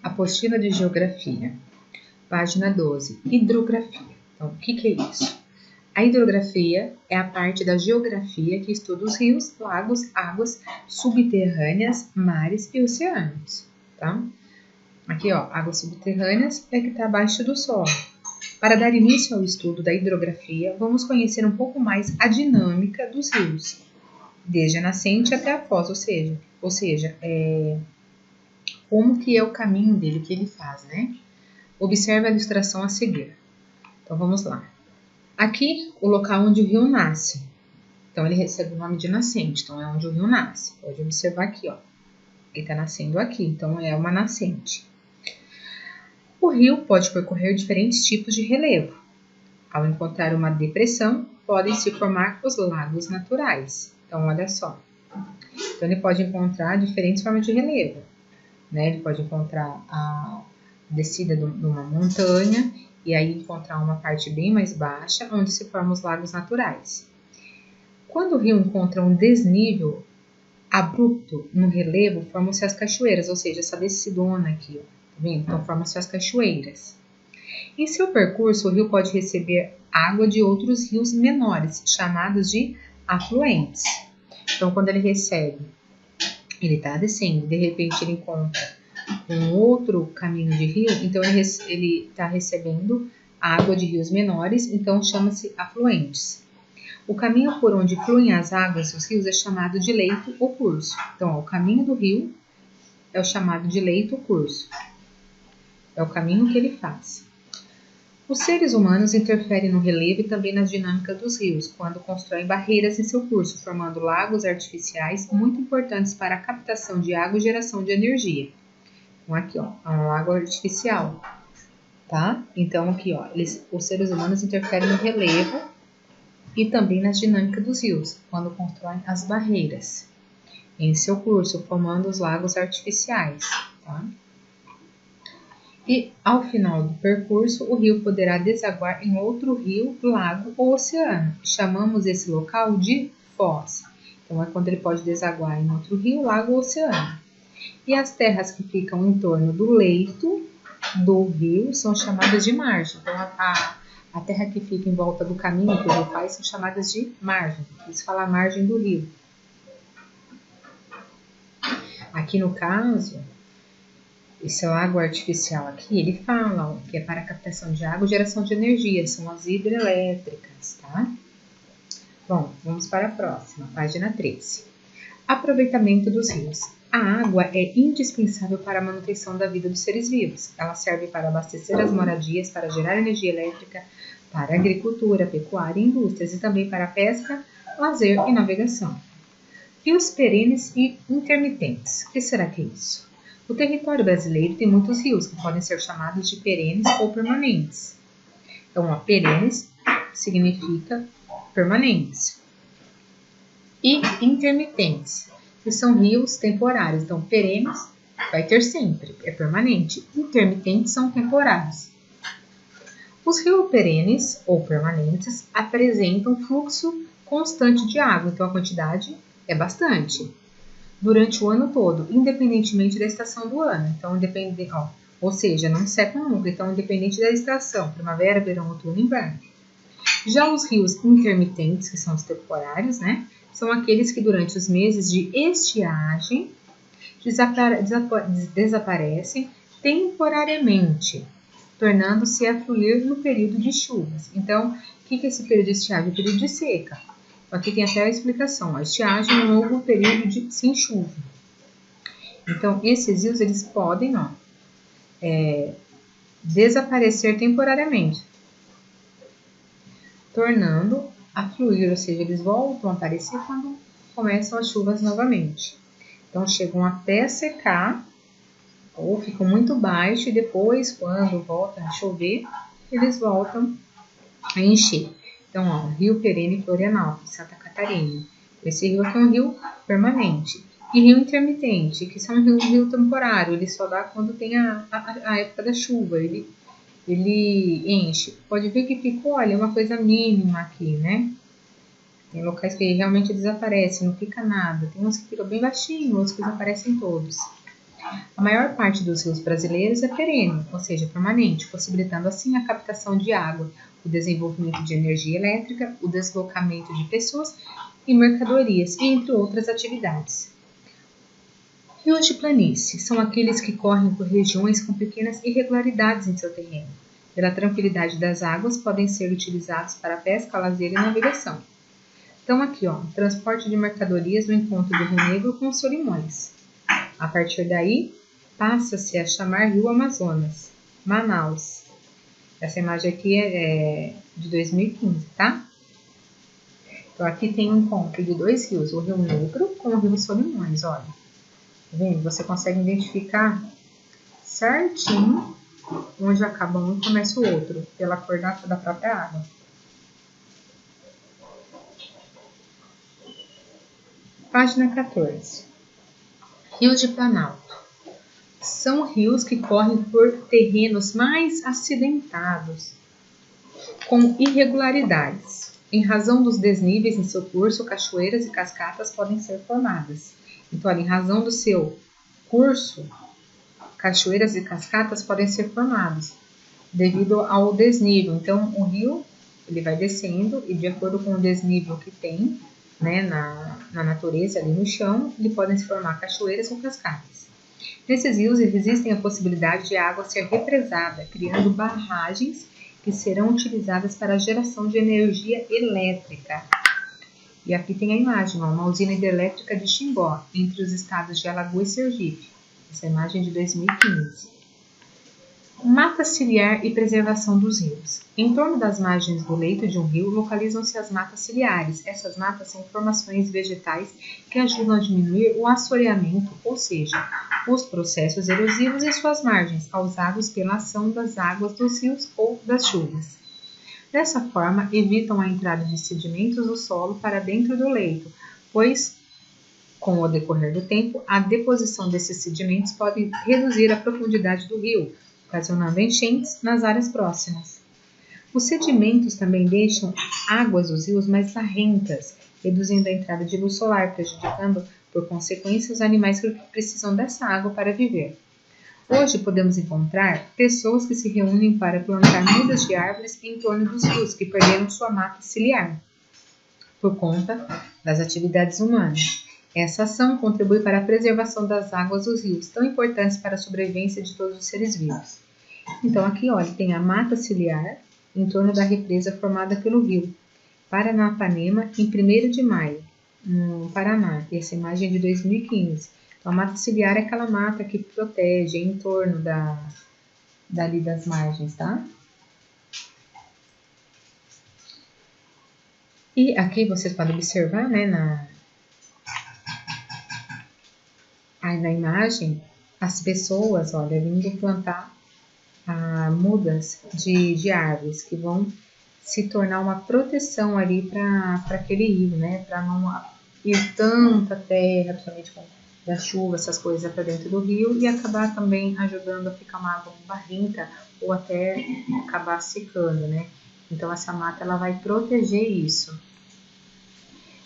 Apostila de Geografia, página 12, Hidrografia. Então, o que é isso? A hidrografia é a parte da geografia que estuda os rios, lagos, águas subterrâneas, mares e oceanos, tá? Aqui, ó, águas subterrâneas é que está abaixo do solo. Para dar início ao estudo da hidrografia, vamos conhecer um pouco mais a dinâmica dos rios, desde a nascente até a foz, ou seja, como que é o caminho dele, que ele faz, né? Observe a ilustração a seguir. Então, vamos lá. Aqui, o local onde o rio nasce. Então, ele recebe o nome de nascente. Então, é onde o rio nasce. Pode observar aqui, ó. Ele está nascendo aqui. Então, é uma nascente. O rio pode percorrer diferentes tipos de relevo. Ao encontrar uma depressão, podem se formar os lagos naturais. Então, olha só. Então, ele pode encontrar diferentes formas de relevo, né? Ele pode encontrar a descida de uma montanha e aí encontrar uma parte bem mais baixa, onde se formam os lagos naturais. Quando o rio encontra um desnível abrupto no relevo, formam-se as cachoeiras, ou seja, essa descidona aqui, ó, tá vendo? Então, formam-se as cachoeiras. Em seu percurso, o rio pode receber água de outros rios menores, chamados de afluentes. Então, quando ele recebe, ele está descendo, de repente ele encontra um outro caminho de rio, então ele está recebendo água de rios menores, então chama-se afluentes. O caminho por onde fluem as águas dos rios é chamado de leito ou curso. Então, ó, o caminho do rio é o chamado de leito ou curso. É o caminho que ele faz. Os seres humanos interferem no relevo e também na dinâmica dos rios, quando constroem barreiras em seu curso, formando lagos artificiais muito importantes para a captação de água e geração de energia. Então, aqui, ó, é um lago artificial, tá? Então, aqui, ó, os seres humanos interferem no relevo e também nas dinâmicas dos rios, quando constroem as barreiras em seu curso, formando os lagos artificiais, tá? E, ao final do percurso, o rio poderá desaguar em outro rio, lago ou oceano. Chamamos esse local de foz. Então, é quando ele pode desaguar em outro rio, lago ou oceano. E as terras que ficam em torno do leito do rio são chamadas de margem. Então, a terra que fica em volta do caminho que o rio faz são chamadas de margem. Isso fala a margem do rio. Aqui no caso, esse lago artificial aqui, ele fala ó, que é para a captação de água e geração de energia. São as hidrelétricas, tá? Bom, vamos para a próxima, página 13. Aproveitamento dos rios. A água é indispensável para a manutenção da vida dos seres vivos. Ela serve para abastecer as moradias, para gerar energia elétrica, para a agricultura, pecuária e indústrias, e também para a pesca, lazer e navegação. Rios perenes e intermitentes. O que será que é isso? O território brasileiro tem muitos rios que podem ser chamados de perenes ou permanentes. Então, ó, perenes significa permanentes. E intermitentes, que são rios temporários. Então, perenes vai ter sempre, é permanente. Intermitentes são temporários. Os rios perenes ou permanentes apresentam fluxo constante de água, então a quantidade é bastante, durante o ano todo, independentemente da estação do ano. Então, ou seja, não secam nunca, então independente da estação, primavera, verão, outono e inverno. Já os rios intermitentes, que são os temporários, né? São aqueles que durante os meses de estiagem desaparecem temporariamente, tornando-se a fluir no período de chuvas. Então, o que é esse período de estiagem? O período de seca. Aqui tem até a explicação. A estiagem é um novo período sem chuva. Então, esses rios eles podem desaparecer temporariamente, tornando a fluir, ou seja, eles voltam a aparecer quando começam as chuvas novamente. Então, chegam até secar, ou ficam muito baixos, e depois, quando volta a chover, eles voltam a encher. Então, ó, Rio Perene Florianópolis, Santa Catarina. Esse rio aqui é um rio permanente. E rio intermitente, que são um rio temporário, ele só dá quando tem a época da chuva, ele enche. Pode ver que ficou, olha, uma coisa mínima aqui, né? Tem locais que realmente desaparecem, não fica nada. Tem uns que ficam bem baixinhos, outros que desaparecem todos. A maior parte dos rios brasileiros é perene, ou seja, permanente, possibilitando assim a captação de água, o desenvolvimento de energia elétrica, o deslocamento de pessoas e mercadorias, entre outras atividades. Rios de planície são aqueles que correm por regiões com pequenas irregularidades em seu terreno. Pela tranquilidade das águas, podem ser utilizados para pesca, lazer e navegação. Então aqui, ó, transporte de mercadorias no encontro do Rio Negro com os Solimões. A partir daí, passa-se a chamar Rio Amazonas, Manaus. Essa imagem aqui é de 2015, tá? Então aqui tem um encontro de dois rios, o Rio Negro com o Rio Solimões, olha. Tá vendo? Você consegue identificar certinho onde acaba um e começa o outro, pela cor da própria água. Página 14. Rios de Planalto. São rios que correm por terrenos mais acidentados, com irregularidades. Em razão dos desníveis em seu curso, cachoeiras e cascatas podem ser formadas. Então, olha, em razão do seu curso, cachoeiras e cascatas podem ser formadas devido ao desnível. Então, o rio ele vai descendo e, de acordo com o desnível que tem, né, na natureza, ali no chão, ele podem se formar cachoeiras ou cascatas. Nesses rios existem a possibilidade de a água ser represada, criando barragens que serão utilizadas para a geração de energia elétrica. E aqui tem a imagem, ó, uma usina hidrelétrica de Ximbó, entre os estados de Alagoas e Sergipe. Essa imagem é de 2015. Mata ciliar e preservação dos rios. Em torno das margens do leito de um rio localizam-se as matas ciliares. Essas matas são formações vegetais que ajudam a diminuir o assoreamento, ou seja, os processos erosivos em suas margens, causados pela ação das águas dos rios ou das chuvas. Dessa forma, evitam a entrada de sedimentos do solo para dentro do leito, pois, com o decorrer do tempo, a deposição desses sedimentos pode reduzir a profundidade do rio, ocasionando enchentes nas áreas próximas. Os sedimentos também deixam águas dos rios mais barrentas, reduzindo a entrada de luz solar, prejudicando, por consequência, os animais que precisam dessa água para viver. Hoje podemos encontrar pessoas que se reúnem para plantar mudas de árvores em torno dos rios que perderam sua mata ciliar, por conta das atividades humanas. Essa ação contribui para a preservação das águas dos rios, tão importantes para a sobrevivência de todos os seres vivos. Então, aqui, olha, tem a mata ciliar em torno da represa formada pelo rio Paranapanema, em 1º de maio, no Paraná. Essa imagem é de 2015. Então, a mata ciliar é aquela mata que protege em torno dali das margens, tá? E aqui vocês podem observar, né, na imagem, as pessoas, olha, vindo plantar mudas de árvores que vão se tornar uma proteção ali para aquele rio, né? Para não ir tanta terra, principalmente com da chuva, essas coisas para dentro do rio e acabar também ajudando a ficar uma água barrenta ou até acabar secando, né? Então essa mata ela vai proteger isso.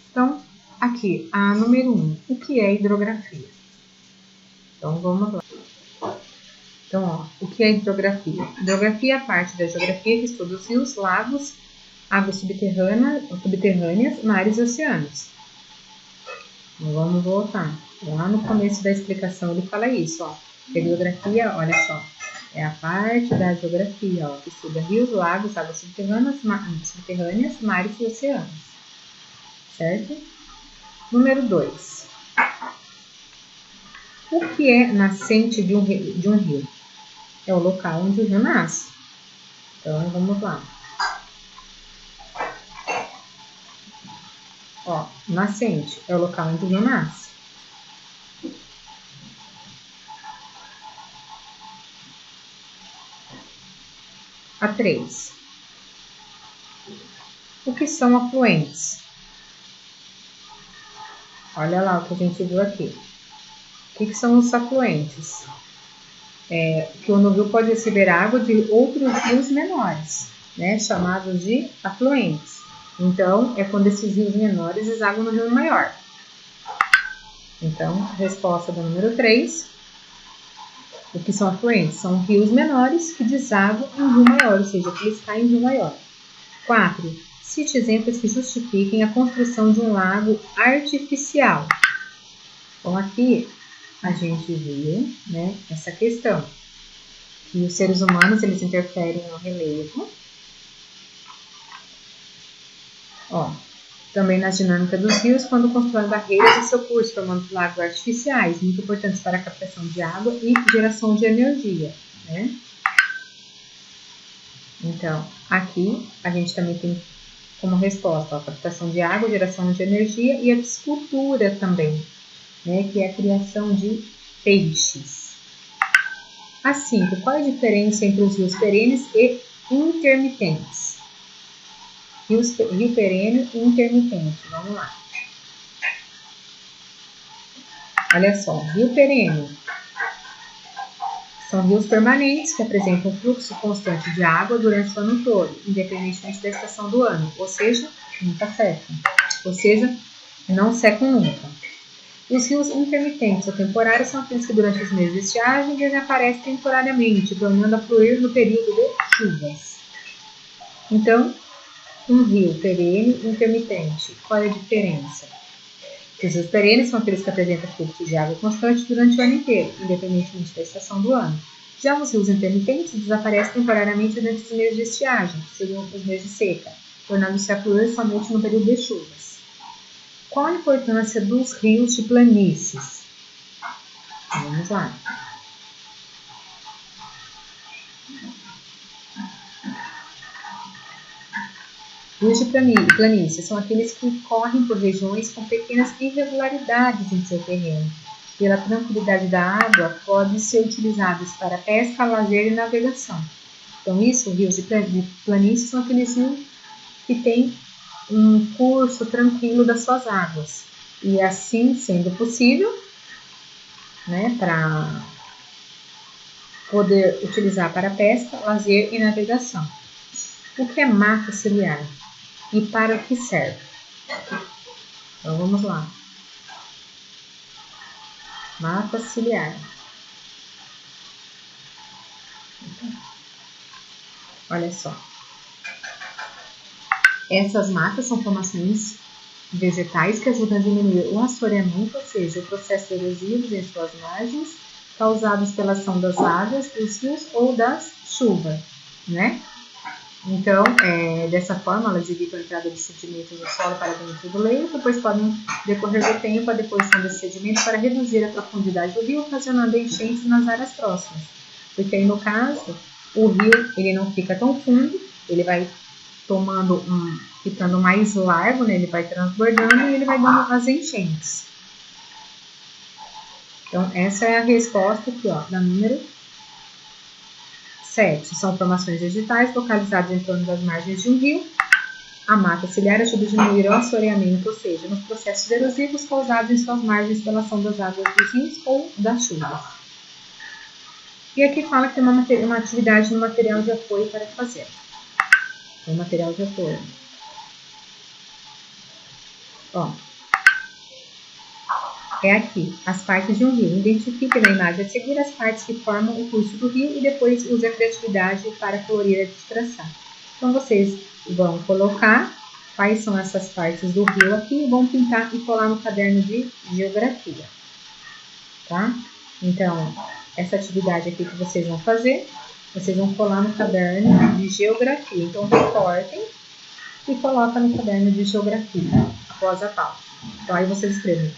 Então, aqui, a número 1, o que é hidrografia? Então, vamos lá. Então, ó, o que é hidrografia? Hidrografia é a parte da geografia que estuda os rios, lagos, águas subterrâneas, mares e oceanos. Então, vamos voltar. Lá no começo da explicação ele fala isso, ó. Hidrografia, olha só, é a parte da geografia, ó, que estuda rios, lagos, águas subterrâneas, mares e oceanos. Certo? Número 2. O que é nascente de um rio? É o local onde o rio nasce. Então, vamos lá. Ó, nascente é o local onde o rio nasce. A 3. O que são afluentes? Olha lá o que a gente viu aqui. O que são os afluentes? Que o rio pode receber água de outros rios menores, né, chamados de afluentes. Então, é quando esses rios menores desaguam no rio maior. Então, resposta do número 3. O que são afluentes? São rios menores que desaguam em rio maior, ou seja, que eles caem em rio maior. 4. Cite exemplos que justifiquem a construção de um lago artificial. Então, aqui a gente vê, né, essa questão. Que os seres humanos, eles interferem no relevo. Ó, também na dinâmica dos rios, quando constroem barreiras em seu curso, formando lagos artificiais, muito importantes para a captação de água e geração de energia, né? Então, aqui a gente também tem como resposta a captação de água, geração de energia e a piscicultura também, né? Que é a criação de peixes. A 5. Qual é a diferença entre os rios perenes e intermitentes? Rio perene e intermitente. Vamos lá. Olha só, rio perene são rios permanentes que apresentam fluxo constante de água durante o ano todo, independentemente da estação do ano, ou seja, nunca secam. Ou seja, não secam nunca. Os rios intermitentes ou temporários são aqueles que durante os meses de estiagem desaparecem temporariamente, tornando a fluir no período de chuvas. Então, um rio perene e intermitente. Qual é a diferença? Os rios perenes são aqueles que apresentam fluxo de água constante durante o ano inteiro, independentemente da estação do ano. Já os rios intermitentes desaparecem temporariamente durante os meses de estiagem, que seriam os meses de seca, tornando-se a fluir somente no período de chuvas. Qual a importância dos rios de planícies? Vamos lá. Rios de planície são aqueles que correm por regiões com pequenas irregularidades em seu terreno. Pela tranquilidade da água, podem ser utilizados para pesca, lazer e navegação. Então, rios de planície são aqueles rios que têm um curso tranquilo das suas águas. E assim, sendo possível, né, para poder utilizar para pesca, lazer e navegação. O que é mata ciliar? E para o que serve? Então, vamos lá. Mata ciliar. Olha só. Essas matas são formações vegetais que ajudam a diminuir o assoreamento, ou seja, o processo erosivo em suas margens, causados pela ação das águas, dos rios ou das chuvas, né? Então, dessa forma, elas evitam a entrada de sedimentos do solo para dentro do leito, pois podem decorrer do tempo a deposição desse sedimento para reduzir a profundidade do rio, ocasionando enchentes nas áreas próximas. Porque aí, no caso, o rio ele não fica tão fundo, ele vai ficando mais largo, né? Ele vai transbordando e ele vai dando as enchentes. Então, essa é a resposta aqui, ó, da número 7. São formações vegetais localizadas em torno das margens de um rio. A mata ciliar ajuda a diminuir o assoreamento, ou seja, nos processos erosivos causados em suas margens pela ação das águas dos rios ou das chuvas. E aqui fala que tem uma atividade no material de apoio para fazer. O material de apoio. Ó, é aqui, as partes de um rio. Identifique na imagem a seguir as partes que formam o curso do rio e depois use a criatividade para colorir a distração. Então, vocês vão colocar quais são essas partes do rio aqui e vão pintar e colar no caderno de geografia, tá? Então, essa atividade aqui que vocês vão fazer, vocês vão colar no caderno de geografia. Então, recortem e coloquem no caderno de geografia após a pauta. Então, aí vocês escrevem